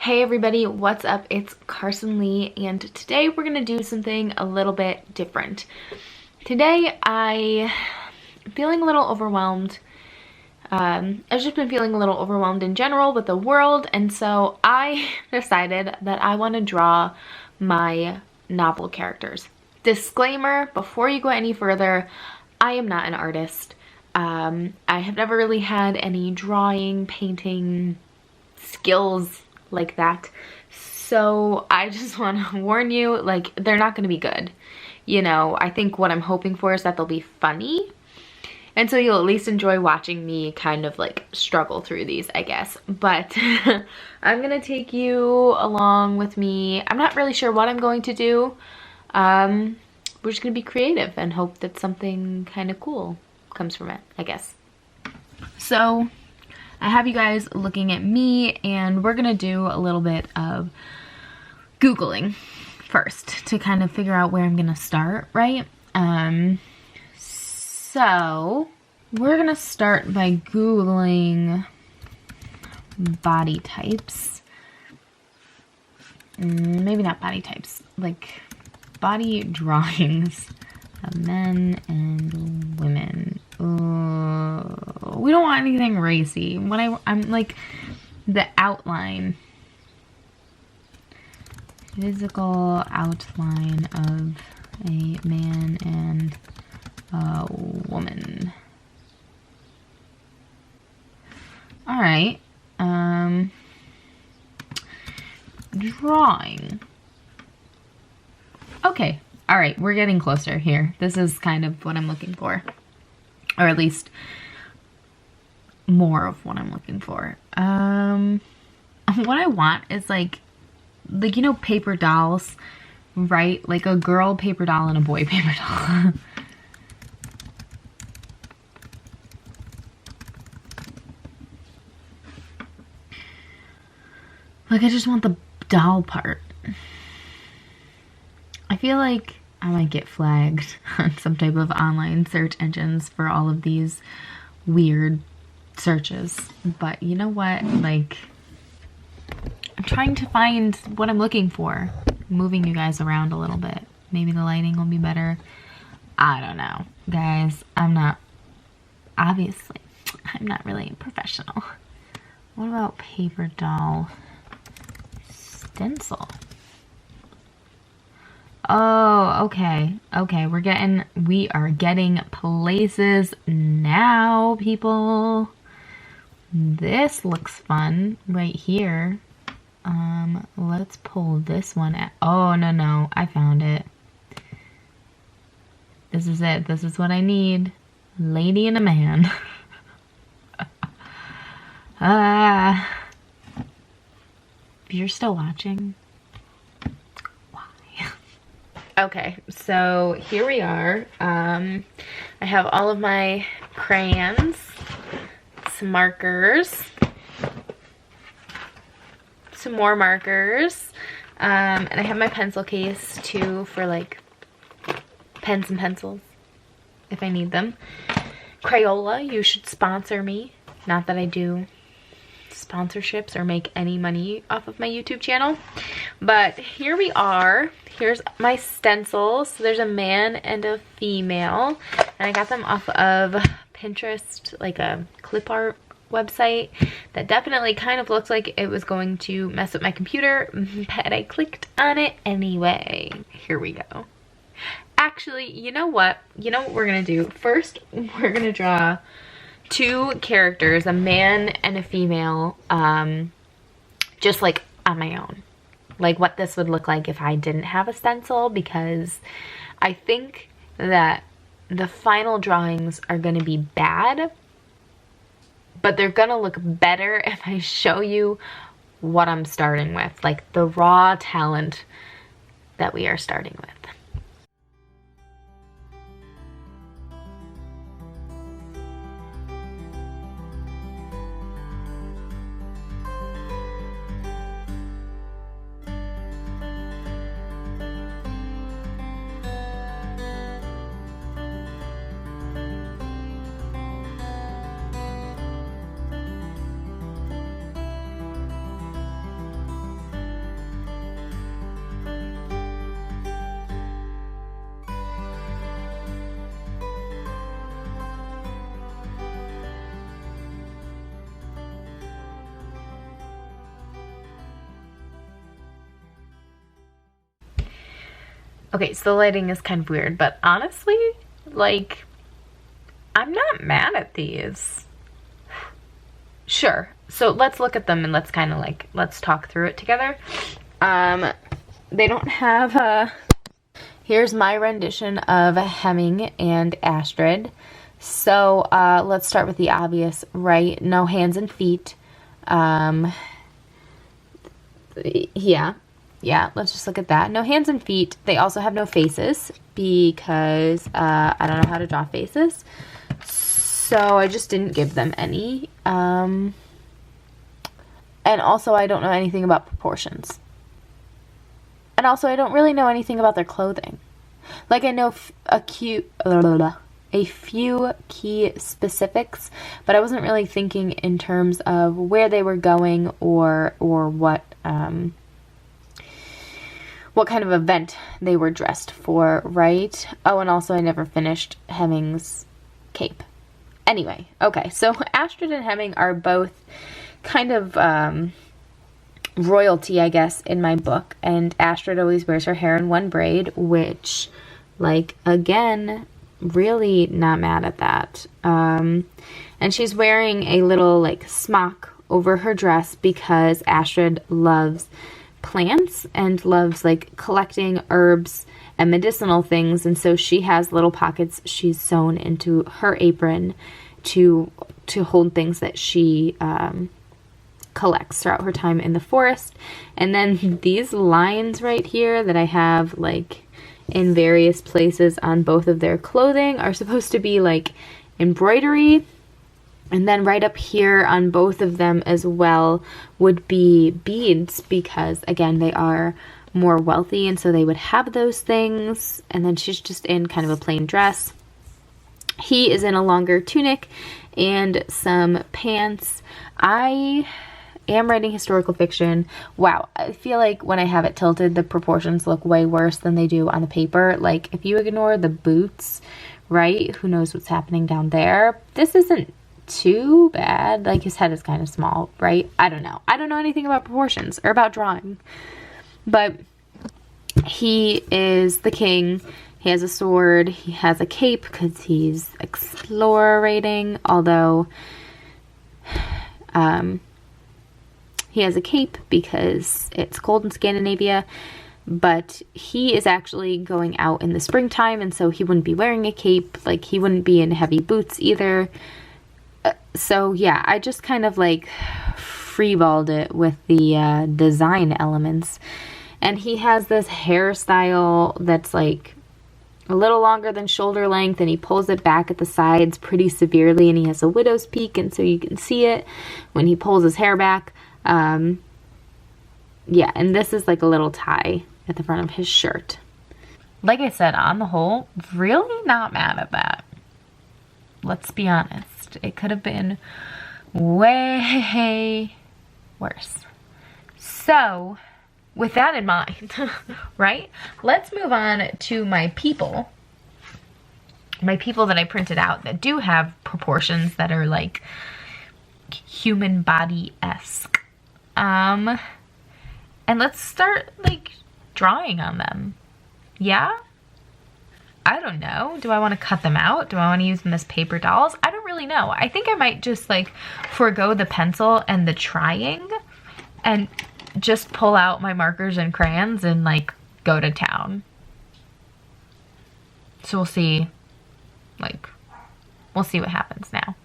Hey everybody, what's up? It's CarsonLee, and today we're gonna do something a little bit different. Today I'm feeling a little overwhelmed. I've just been feeling a little overwhelmed in general with the world, and so I decided that I want to draw my novel characters. Disclaimer, before you go any further, I am not an artist. I have never really had any drawing, painting skills like that. So I just want to warn you, like, they're not going to be good. You know, I think what I'm hoping for is that they'll be funny. And so you'll at least enjoy watching me kind of like struggle through these, I guess. But I'm going to take you along with me. I'm not really sure what I'm going to do. We're just going to be creative and hope that something kind of cool comes from it, I guess. So I have you guys looking at me, and we're gonna do a little bit of Googling first to kind of figure out where I'm gonna start, right? So we're gonna start by Googling body types. Maybe not body types, like body drawings of men and women. We don't want anything racy. I'm like the outline, physical outline of a man and a woman. All right. Drawing. Okay. All right, we're getting closer here. This is kind of what I'm looking for. Or at least more of what I'm looking for. What I want is like, you know, paper dolls, right? Like a girl paper doll and a boy paper doll. Like, I just want the doll part. I feel like I might get flagged on some type of online search engines for all of these weird searches. But you know what? Like, I'm trying to find what I'm looking for. Moving you guys around a little bit. Maybe the lighting will be better. I don't know. Guys, obviously, I'm not really a professional. What about paper doll stencil? Oh, okay. Okay, we are getting places now, people. This looks fun right here. Let's pull this one out. Oh, no, I found it. This is it. This is what I need. Lady and a man. If you're still watching, okay, so here we are. I have all of my crayons, some markers, some more markers, and I have my pencil case too for like pens and pencils if I need them. Crayola, you should sponsor me. Not that I do sponsorships or make any money off of my YouTube channel, but here we are. Here's my stencils. So there's a man and a female, and I got them off of Pinterest, like a clip art website that definitely kind of looks like it was going to mess with my computer, but I clicked on it anyway. Here we go. Actually, you know what we're gonna do first? We're gonna draw two characters, a man and a female, just like on my own. Like what this would look like if I didn't have a stencil, because I think that the final drawings are going to be bad, but they're going to look better if I show you what I'm starting with, like the raw talent that we are starting with. Okay, so the lighting is kind of weird, but honestly, like, I'm not mad at these. Sure. So let's look at them and let's kind of like, let's talk through it together. They don't have here's my rendition of Hemming and Astrid. So let's start with the obvious, right? No hands and feet. Yeah, let's just look at that. No hands and feet. They also have no faces because I don't know how to draw faces. So I just didn't give them any. And also I don't know anything about proportions. And also I don't really know anything about their clothing. Like I know a few key specifics, but I wasn't really thinking in terms of where they were going or what kind of event they were dressed for, right? Oh, and also I never finished Hemming's cape. Anyway, okay, so Astrid and Hemming are both kind of royalty, I guess, in my book, and Astrid always wears her hair in one braid, which, like, again, really not mad at that. And she's wearing a little, like, smock over her dress because Astrid loves plants and loves like collecting herbs and medicinal things, and so she has little pockets she's sewn into her apron to hold things that she collects throughout her time in the forest. And then these lines right here that I have like in various places on both of their clothing are supposed to be like embroidery. And then right up here on both of them as well would be beads because, again, they are more wealthy and so they would have those things. And then she's just in kind of a plain dress. He is in a longer tunic and some pants. I am writing historical fiction. Wow, I feel like when I have it tilted, the proportions look way worse than they do on the paper. Like, if you ignore the boots, right, who knows what's happening down there. This isn't too bad. Like, his head is kind of small, right? I don't know. I don't know anything about proportions or about drawing. But he is the king. He has a sword. He has a cape because he's explorating, although he has a cape because it's cold in Scandinavia. But he is actually going out in the springtime, and so he wouldn't be wearing a cape. Like, he wouldn't be in heavy boots either. So yeah, I just kind of like freeballed it with the design elements. And he has this hairstyle that's like a little longer than shoulder length, and he pulls it back at the sides pretty severely, and he has a widow's peak, and so you can see it when he pulls his hair back. Yeah, and this is like a little tie at the front of his shirt. Like I said, on the whole, really not mad at that. Let's be honest. It could have been way worse. So, with that in mind, right? Let's move on to my people. My people that I printed out that do have proportions that are like human body-esque. And let's start like drawing on them. Yeah? I don't know. Do I want to cut them out? Do I want to use them as paper dolls? I don't really know. I think I might just like forego the pencil and the trying and just pull out my markers and crayons and like go to town. So we'll see, like, we'll see what happens now.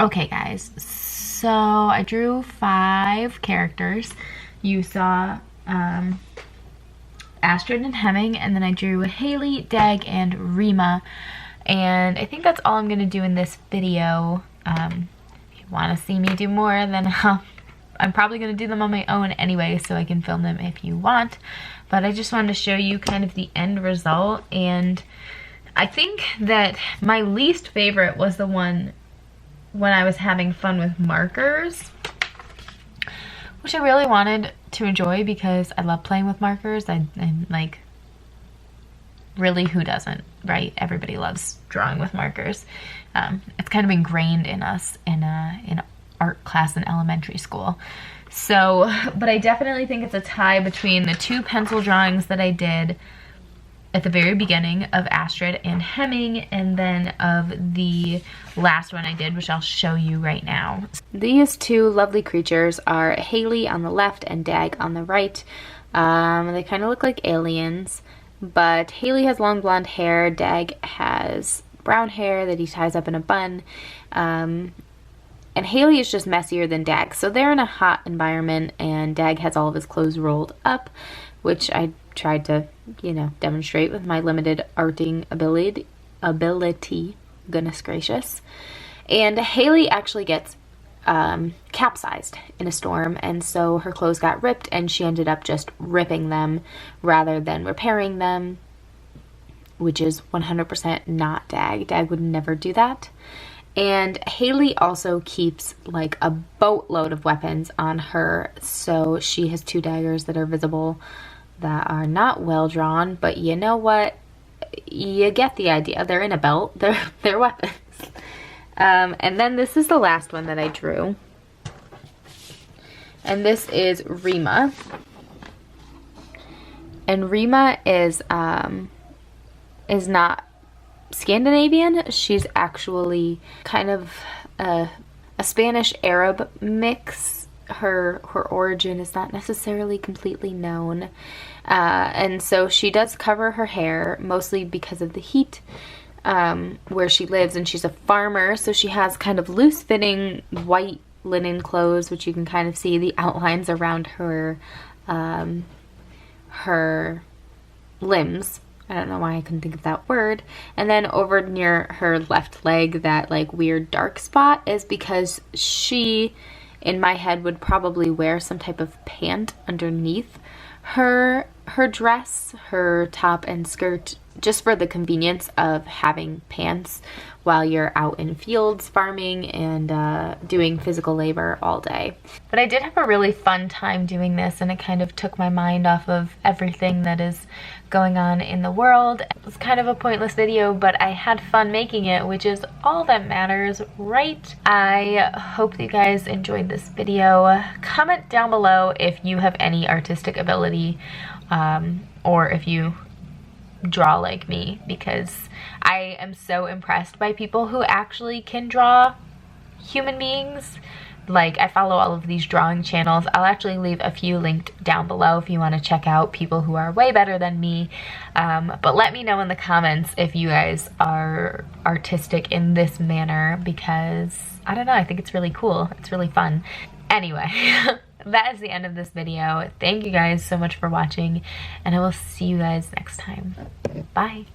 Okay guys, so I drew 5 characters. You saw Astrid and Hemming, and then I drew Haley, Dag, and Rima. And I think that's all I'm gonna do in this video. If you wanna see me do more, then I'm probably gonna do them on my own anyway, so I can film them if you want. But I just wanted to show you kind of the end result, and I think that my least favorite was the one when I was having fun with markers, which I really wanted to enjoy because I love playing with markers. I'm like, really, who doesn't, right? Everybody loves drawing with markers. It's kind of ingrained in us in art class in elementary school. So, but I definitely think it's a tie between the 2 pencil drawings that I did at the very beginning of Astrid and Hemming, and then of the last one I did, which I'll show you right now. These 2 lovely creatures are Haley on the left and Dag on the right. They kind of look like aliens, but Haley has long blonde hair, Dag has brown hair that he ties up in a bun, and Haley is just messier than Dag. So they're in a hot environment, and Dag has all of his clothes rolled up, which I tried to, you know, demonstrate with my limited arting ability. Goodness gracious. And Haley actually gets capsized in a storm, and so her clothes got ripped, and she ended up just ripping them rather than repairing them, which is 100% not Dag. Dag would never do that. And Haley also keeps like a boatload of weapons on her, so she has 2 daggers that are visible that are not well drawn, but you know what? You get the idea. They're in a belt. They're weapons. And then this is the last one that I drew. And this is Rima. And Rima is not Scandinavian. She's actually kind of a Spanish Arab mix. Her origin is not necessarily completely known, and so she does cover her hair mostly because of the heat where she lives, and she's a farmer, so she has kind of loose fitting white linen clothes, which you can kind of see the outlines around her her limbs. I don't know why I couldn't think of that word. And then over near her left leg, that like weird dark spot is because she, in my head, would probably wear some type of pant underneath her dress, her top and skirt, just for the convenience of having pants while you're out in fields farming and doing physical labor all day. But I did have a really fun time doing this, and it kind of took my mind off of everything that is going on in the world. It was kind of a pointless video, but I had fun making it, which is all that matters, right? I hope that you guys enjoyed this video. Comment down below if you have any artistic ability, or if you draw like me, because I am so impressed by people who actually can draw human beings. Like, I follow all of these drawing channels. I'll actually leave a few linked down below if you want to check out people who are way better than me. But let me know in the comments if you guys are artistic in this manner, because I don't know, I think it's really cool. It's really fun. Anyway, that is the end of this video. Thank you guys so much for watching, and I will see you guys next time. Bye.